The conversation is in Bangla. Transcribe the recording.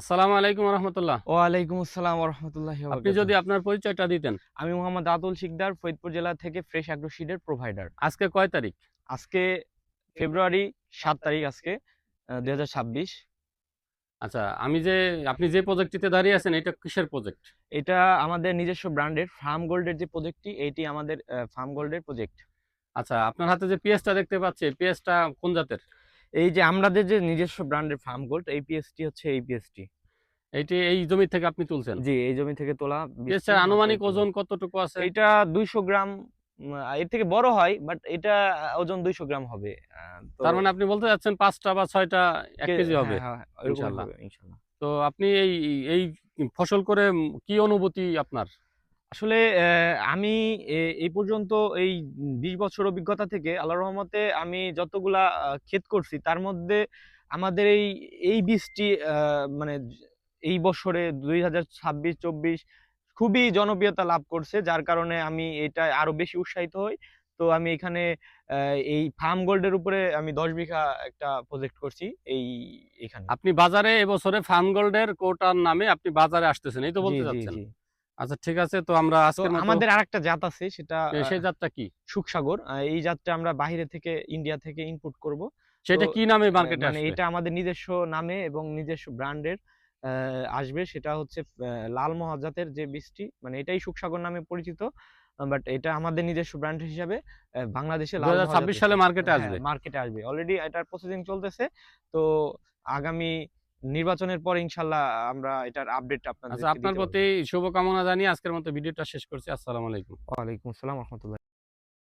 আসসালামু আলাইকুম রহমতুল্লাহ। ওয়ালাইকুম আসসালাম ওয়া রাহমাতুল্লাহি ওয়া আপনি যদি বারাকাতুহু। আপনার পরিচয়টা দিতেন। আমি মোহাম্মদ আতুল শিকদার, ফরিদপুর জেলা থেকে ফ্রেশ অ্যাগ্রো সিডের প্রোভাইডার। আজকে কয় তারিখ? আজকে ফেব্রুয়ারি ৭ তারিখ আজকে ২০২৬। আচ্ছা, আপনি যে প্রজেক্টটিতে দাঁড়িয়ে আছেন এটা কিসের প্রজেক্ট? এটা আমাদের নিজস্ব ব্র্যান্ডের ফার্ম গোল্ডের যে প্রজেক্টটি, এইটি আমাদের ফার্ম গোল্ডের প্রজেক্ট। আচ্ছা, আপনার হাতে যে পেঁয়াজটা দেখতে পাচ্ছি, এই পেঁয়াজটা কোন জাতের? এই যে আমাদের যে নিজস্ব ব্র্যান্ডের ফার্ম গোল্ড, এই পিএসটি হচ্ছে এই পিএসটি। এইটি এই জমি থেকে আপনি তুলছেন। জি, এই জমি থেকে তোলা বীজটি পেঁয়াজটার মাথায় আনুমানিক তোলা। ওজন কতটুকু আছে? এইটা ২০০ গ্রাম, এর থেকে বড় হয়, বাট এটা ওজন ২০০ গ্রাম হবে। তো তার মানে আপনি বলতে চাচ্ছেন ৫টা বা 6টা ১ কেজি হবে হ্যাঁ, হ্যাঁ, ওইরকমই ইনশাআল্লাহ। হবে ইনশাআল্লাহ। তো আপনি এই ফসল করে কি অনুভূতি আপনার? আসলে আমি এই পর্যন্ত এই ২০ বছর অভিজ্ঞতা থেকে আল্লাহর রহমতে আমি যতগুলা ক্ষেত করছি তার মধ্যে আমাদের এই বীজটি মানে এই বছরে ২০২৬-২৪ খুবই জনপ্রিয়তা লাভ করছে। যার কারণে আমি এটায় আরো বেশি উৎসাহিত হই। তো আমি এখানে এই ফার্ম গোল্ড এর উপরে আমি ১০ বিঘা একটা প্রজেক্ট করছি এখানে। আপনি বাজারে এবছরে ফার্ম গোল্ডের কোটার নামে আপনি বাজারে আসতেছেন। এই তো জি, বলতে জি, চাচ্ছেন? জি। আচ্ছা, ঠিক আছে। তো আমরা তো আজকের মতো আমাদের আরেকটা জাত আছে, সেটা সেই জাতটা কি? সুখসাগর। এই জাতটা আমরা বাহিরে থেকে ইন্ডিয়া থেকে ইম্পোর্ট করব। তো সেটা কি নামে মার্কেটে মানে আসবে? এটা আমাদের নিজস্ব নামে এবং নিজস্ব ব্র্যান্ডের আ আসবে। সেটা হচ্ছে লাল মহাজাতের জাতের যে বীজটি, মানে এটাই সুখসাগর নামে পরিচিত। বাট এটা আমাদের নিজস্ব ব্র্যান্ড হিসাবে বাংলাদেশে লাল মহাজাত ২০২৬ সালে মার্কেটে হ্যাঁ, আসবে। মার্কেটে আসবে। অলরেডি এটার প্রসেসিং চলতেছে। তো আগামী নির্বাচনের পরে ইনশাআল্লাহ আমরা এটার আপডেট আচ্ছা, আপনাদেরকে আপনার দিতে পারব। প্রতি শুভকামনা জানিয়ে আজকের মতো ভিডিওটা শেষ করছি। আসসালামু আলাইকুম। ওয়ালাইকুম আসসালাম ওয়া রাহমাতুল্লাহ।